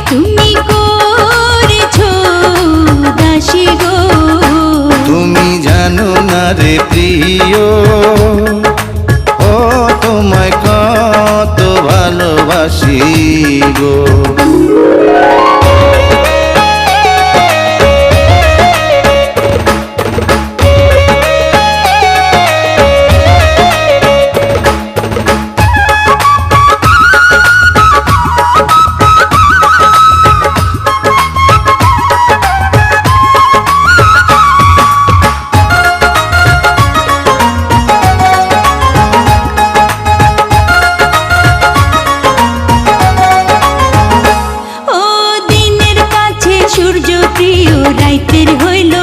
তুমি করেছো দাসী গো। তুমি জানো না রে প্রিয়, ও তোমায় কত ভালোবাসি গো। ও দিনের কাছে সূর্য প্রিয়, রাইতের হইল